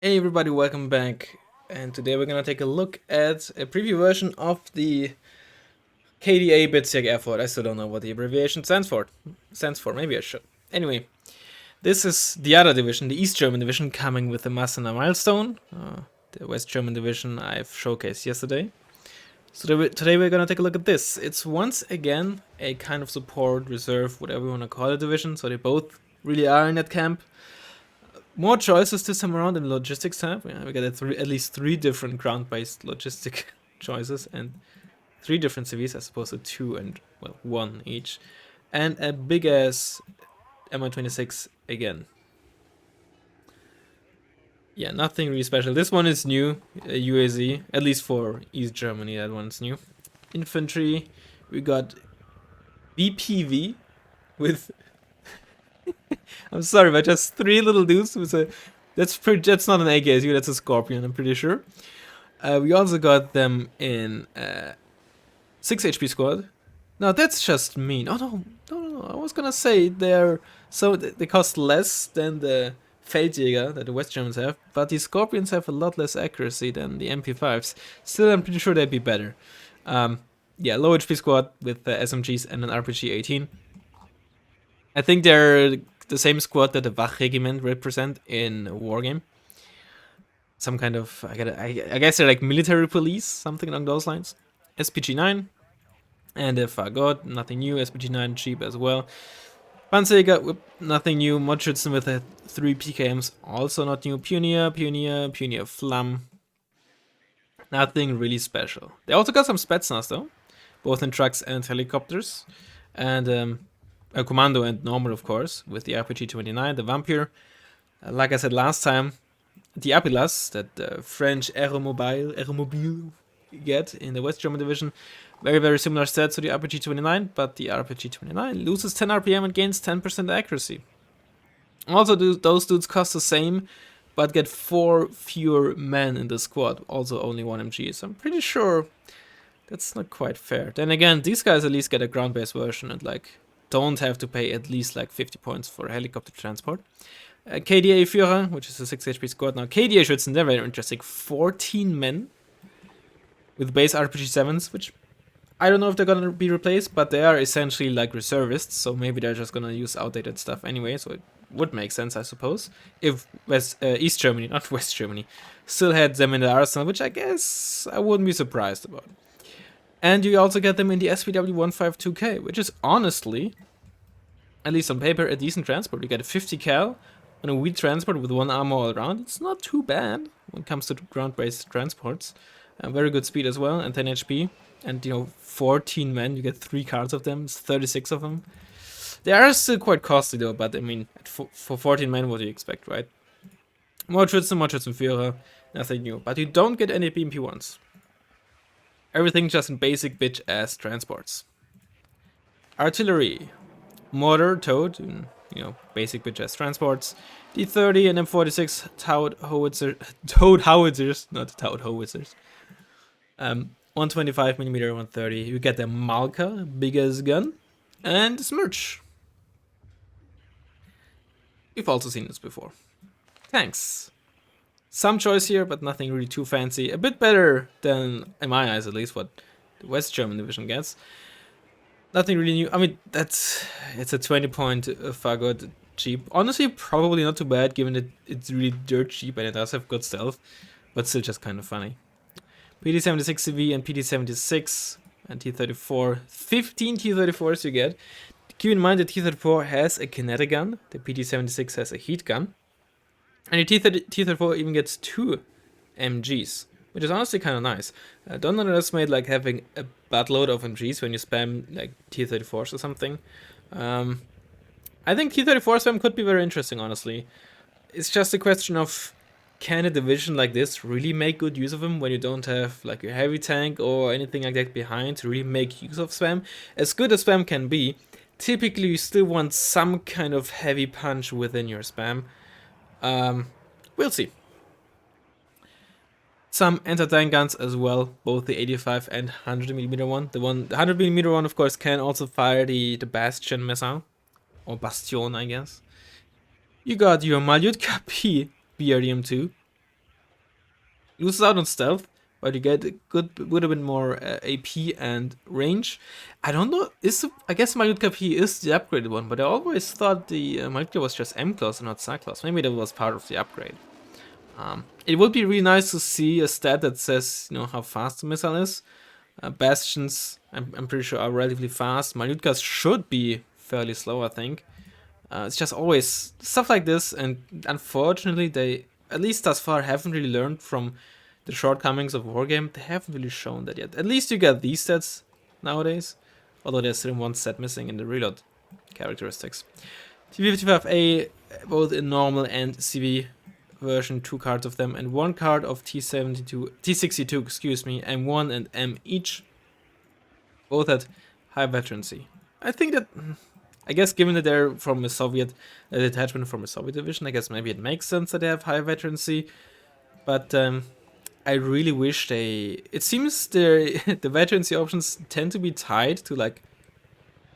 Hey everybody, welcome back. And today we're gonna take a look at a preview version of the K.d.A. Bezirk Erfurt. I still don't know what the abbreviation stands for. Maybe I should. Anyway, this is the other division, the East German division, coming with the Massener milestone. The West German division I've showcased yesterday. So today we're gonna take a look at this. It's once again a kind of support, reserve, whatever you wanna call it, division. So they both really are in that camp. More choices this time around in logistics tab. Yeah, we got at least three different ground-based logistic choices and three different CVs as opposed to two and, well, one each. And a big ass MI26 again. Yeah, nothing really special. This one is new, UAZ, at least for East Germany, that one's new. Infantry, we got BPV with I'm sorry, but just three little dudes with a. That's not an AKSU. That's a Scorpion. I'm pretty sure. We also got them in 6 HP squad. No, that's just mean. Oh no! I was gonna say they cost less than the Feldjäger that the West Germans have, but the Scorpions have a lot less accuracy than the MP5s. Still, I'm pretty sure they'd be better. Yeah, low HP squad with SMGs and an RPG 18. I think they're the same squad that the Wach Regiment represent in a wargame. Some kind of, I guess they're like military police, something along those lines. SPG 9 and a Fagot, nothing new. SPG 9 cheap as well. Panzerjäger, nothing new. Modschützen with 3 PKMs, also not new. Pioneer Flam. Nothing really special. They also got some Spetsnaz though, both in trucks and helicopters. And a Commando and normal, of course, with the RPG-29, the Vampire. Like I said last time, the Apilas, that the French Aeromobile get in the West German division, very similar stats to the RPG-29, but the RPG-29 loses 10 RPM and gains 10% accuracy. Also, those dudes cost the same, but get 4 fewer men in the squad, also only 1 MG, so I'm pretty sure that's not quite fair. Then again, these guys at least get a ground-based version and like don't have to pay at least like 50 points for helicopter transport. K.d.A. Führer, which is a 6 HP squad. Now, K.d.A. Schützen, they're very interesting. 14 men with base RPG 7s, which I don't know if they're gonna be replaced, but they are essentially like reservists, so maybe they're just gonna use outdated stuff anyway, so it would make sense, I suppose, if East Germany, not West Germany, still had them in the arsenal, which I guess I wouldn't be surprised about. And you also get them in the SPW 152K, which is honestly, at least on paper, a decent transport. You get a 50 cal on a wheat transport with 1 armor all around. It's not too bad when it comes to ground-based transports. Very good speed as well, and 10 HP. And, 14 men, you get 3 cards of them, it's 36 of them. They are still quite costly though, but I mean, for 14 men, what do you expect, right? More Schützenführer, nothing new. But you don't get any BMP1s. Everything just in basic bitch-ass transports. Artillery. Mortar, towed, basic bitch-ass transports. T-30 and M46 towed howitzers, not towed howitzers. 125mm, 130. You get the Malka, big-ass gun. And Smirch. We've also seen this before. Tanks. Some choice here, but nothing really too fancy. A bit better than, in my eyes at least, what the West German division gets. Nothing really new. I mean, it's a 20-point Fagot cheap. Honestly, probably not too bad, given that it's really dirt cheap and it does have good stealth, but still just kind of funny. PD-76 CV and PD-76 and T-34. 15 T-34s you get. Keep in mind that T-34 has a kinetic gun. The PD-76 has a heat gun. And your T-34 even gets 2 MGs, which is honestly kind of nice. Don't underestimate like having a buttload of MGs when you spam like T-34s or something. I think T-34 spam could be very interesting, honestly. It's just a question of, can a division like this really make good use of them when you don't have like a heavy tank or anything like that behind to really make use of spam? As good as spam can be, typically you still want some kind of heavy punch within your spam. We'll see. Some anti-tank guns as well, both the 85 and 100mm one. The 100mm one, of course, can also fire the Bastion missile, or Bastion, I guess. You got your Malyutka P BRDM2, loses out on stealth, but you get a good a bit more AP and range. I don't know. I guess Malyutka P is the upgraded one, but I always thought the Malyutka was just M class and not SAC class. Maybe that was part of the upgrade. It would be really nice to see a stat that says, you know, how fast the missile is. Bastions, I'm pretty sure, are relatively fast. Malyutkas should be fairly slow, I think. It's just always stuff like this, and unfortunately, they, at least thus far, haven't really learned from the shortcomings of Wargame. They haven't really shown that yet. At least you get these stats nowadays, although there's still one set missing in the reload characteristics. T-55A, both in normal and CV version, 2 cards of them, and 1 card of T62, excuse me, M1 and M each. Both at high veterancy. I think that, I guess given that they're from a Soviet, a detachment from a Soviet division, I guess maybe it makes sense that they have high veterancy, but I really wish they, it seems the veterancy options tend to be tied to like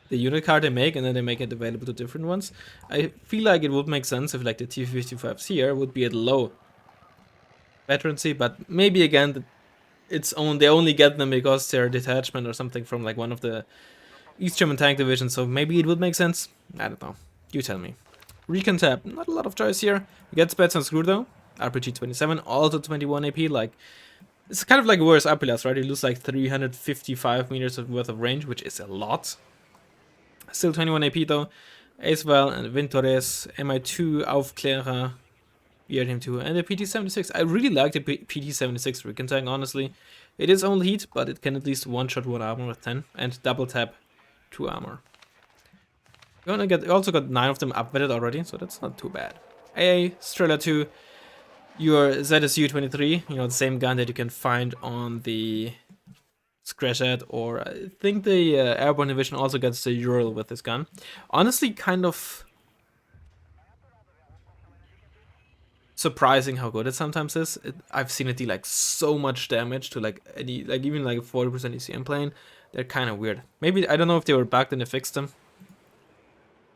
the unit card they make, and then they make it available to different ones. I feel like it would make sense if like the T-55s here would be at low veterancy, but maybe again they only get them because they're a detachment or something from like one of the East German tank divisions, so maybe it would make sense. I don't know. You tell me. Recon tab, not a lot of choice here. We get Spets on Screw though. RPG 27, also 21 AP, like it's kind of like worse Apilas, right? You lose like 355 meters worth of range, which is a lot. Still 21 AP though. Acewell and Wintores, MI2, Aufklärer, BRM2, and the PT-76. I really like the PT-76 Recon tank, honestly. It is only heat, but it can at least one-shot 1 armor with 10, and double tap 2 armor. You also got 9 of them upvetted already, so that's not too bad. AA, Strela 2, your ZSU-23, you know, the same gun that you can find on the Scratch Ad, or I think the Airborne Division also gets the Ural with this gun. Honestly, kind of surprising how good it sometimes is. I've seen it do like so much damage to like any, like even like a 40% ECM plane. They're kind of weird. Maybe, I don't know if they were bugged and they fixed them.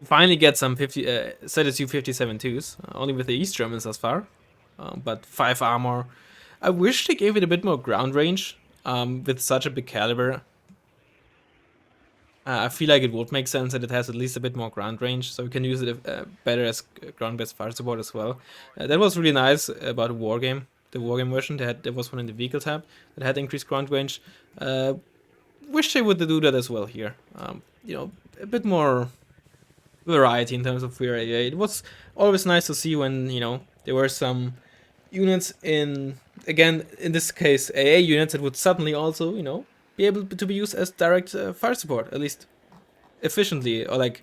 You finally get some ZSU 57-2s, only with the East Germans thus far, but 5 armor. I wish they gave it a bit more ground range. With such a big caliber, I feel like it would make sense that it has at least a bit more ground range, so we can use it better as ground-based fire support as well. That was really nice about Wargame, the Wargame version. There was one in the vehicle tab that had increased ground range. Wish they would do that as well here. You know, a bit more variety in terms of where AA. It was always nice to see when, you know, there were some units in, again, in this case, AA units that would suddenly also, you know, be able to be used as direct fire support, at least efficiently, or like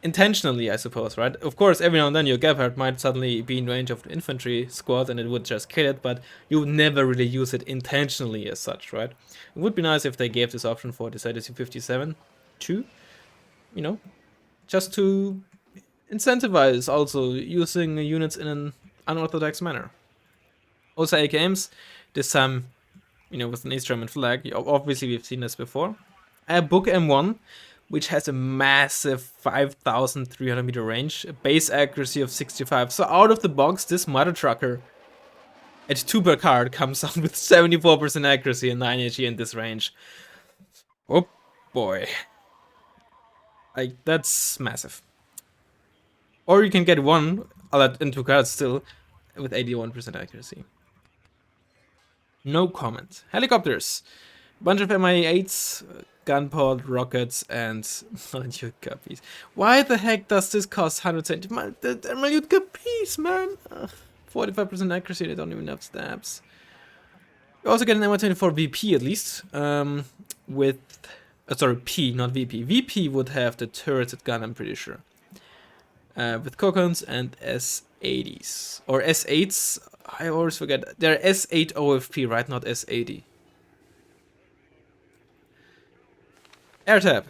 intentionally, I suppose, right? Of course, every now and then your Gepard might suddenly be in range of the infantry squad and it would just kill it, but you would never really use it intentionally as such, right? It would be nice if they gave this option for the ZSU-57 too, you know, just to incentivize also using units in an unorthodox manner. Also AKMs, this time, you know, with an East German flag. Obviously we've seen this before. Book M1, which has a massive 5,300 meter range, a base accuracy of 65. So out of the box, this mother trucker at 2 per card comes out with 74% accuracy and 9 HE in this range. Oh boy. Like, that's massive. Or you can get one in 2 cards still with 81% accuracy. No comment. Helicopters. Bunch of MI8s, gunpowder rockets, and Malyutka piece. Why the heck does this cost 100 cent? The Malyutka piece, man. 45% accuracy, they don't even have stabs. You also get an MI-24 VP at least. With, sorry, P, not VP. VP would have the turreted gun, I'm pretty sure. With Kokons and S80s. Or S8s, I always forget. They're S8 OFP, right? Not S80. Air tab.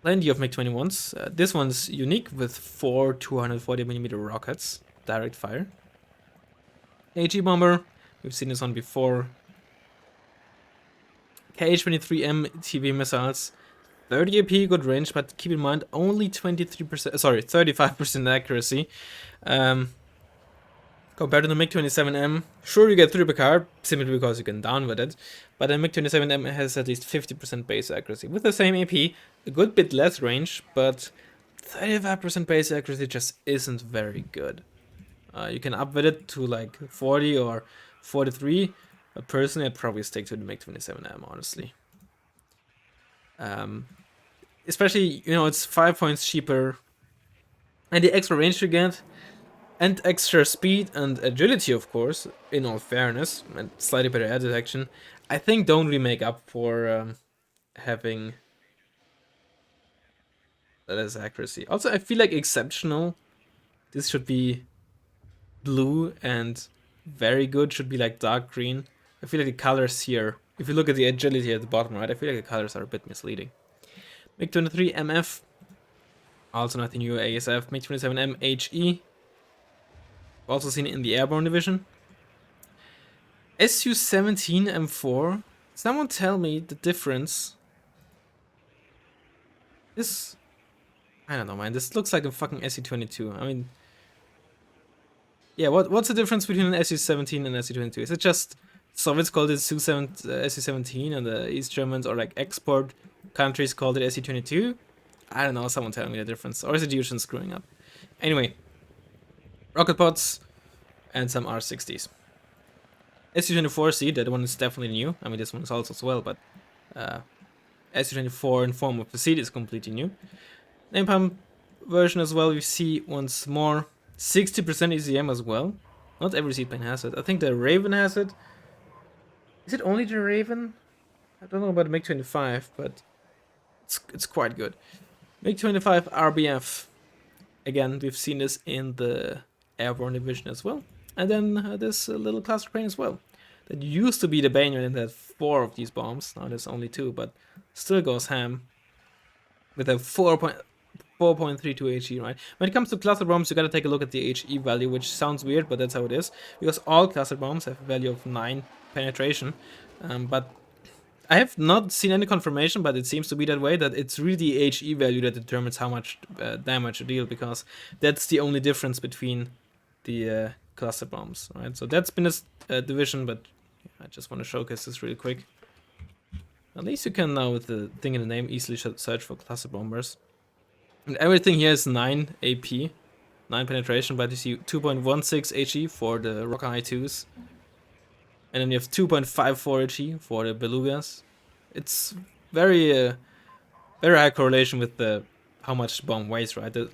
Plenty of MiG-21s. This one's unique with 4 240mm rockets. Direct fire. AG bomber. We've seen this one before. KH-23M TV missiles. 30 AP, good range, but keep in mind only 23%, sorry, 35% accuracy. Compared to the MiG-27M, sure you get 3 per car, simply because you can down with it, but the MiG-27M has at least 50% base accuracy. With the same AP, a good bit less range, but 35% base accuracy just isn't very good. You can up with it to like 40 or 43, but personally I'd probably stick to the MiG-27M, honestly. Especially, you know, it's 5 points cheaper, and the extra range you get, and extra speed and agility, of course, in all fairness, and slightly better air detection, I think don't really make up for having less accuracy. Also, I feel like exceptional, this should be blue, and very good should be like dark green. I feel like the colors here, if you look at the agility at the bottom right, I feel like the colors are a bit misleading. MiG-23 MF, also not the new ASF. MiG-27M HE, also seen in the airborne division. Su-17 M4. Someone tell me the difference. This, I don't know, man. This looks like a fucking Su-22. I mean, yeah. What's the difference between an Su-17 and Su-22? Is it just Soviets called it Su-17 and the East Germans or like export countries called it Su-22? I don't know. Someone tell me the difference, or is it Russians screwing up? Anyway, rocket pods and some R60s. Su-24C, that one is definitely new. I mean, this one is also as well, but Su-24 in form of the seat is completely new. Napalm version as well, we see once more 60% ECM as well. Not every seatplane has it. I think the Raven has it. Is it only the Raven? I don't know about the MiG-25, but it's quite good. MiG-25 RBF. Again, we've seen this in the airborne division as well. And then this little cluster plane as well. That used to be the Banyan and had 4 of these bombs. Now there's only 2, but still goes ham. With a 4.32 HE, right? When it comes to cluster bombs, you gotta take a look at the HE value, which sounds weird, but that's how it is. Because all cluster bombs have a value of 9 penetration. But I have not seen any confirmation, but it seems to be that way, that it's really the HE value that determines how much damage you deal, because that's the only difference between the cluster bombs, right? So that's been this division, but I just want to showcase this really quick. At least you can now, with the thing in the name, easily search for cluster bombers. And everything here is 9 AP, 9 penetration, but you see 2.16 HE for the Rockeye 2s. And then you have 2.54 HE for the Belugas. It's very high correlation with the how much the bomb weighs, right? The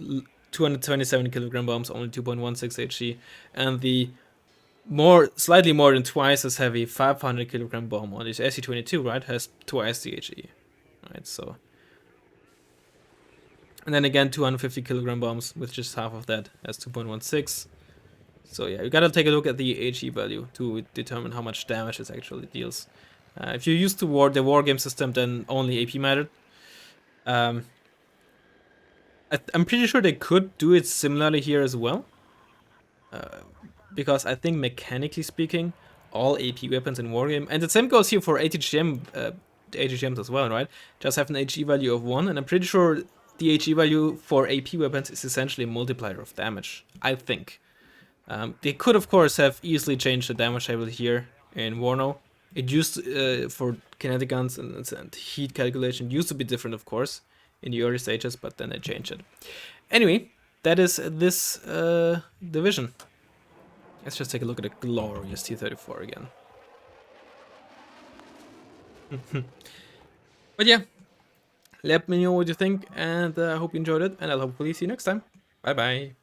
227 kilogram bombs, only 2.16 HE, and the slightly more than twice as heavy 500 kilogram bomb on this Su-22, right, has twice the HE, right? So, and then again 250 kilogram bombs with just half of that has 2.16. So yeah, you gotta take a look at the HE value to determine how much damage it actually deals. If you're used to the war game system, then only AP mattered. I'm pretty sure they could do it similarly here as well. Because I think mechanically speaking, all AP weapons in Wargame, and the same goes here for ATGM, ATGMs as well, right? Just have an HE value of 1, and I'm pretty sure the HE value for AP weapons is essentially a multiplier of damage, I think. They could, of course, have easily changed the damage table here in Warno. It used to, for kinetic guns and heat calculation, used to be different, of course, in the early stages, but then they changed it. Anyway, that is this division. Let's just take a look at the glorious T-34 again. But yeah, let me know what you think, and I hope you enjoyed it, and I'll hopefully see you next time. Bye bye.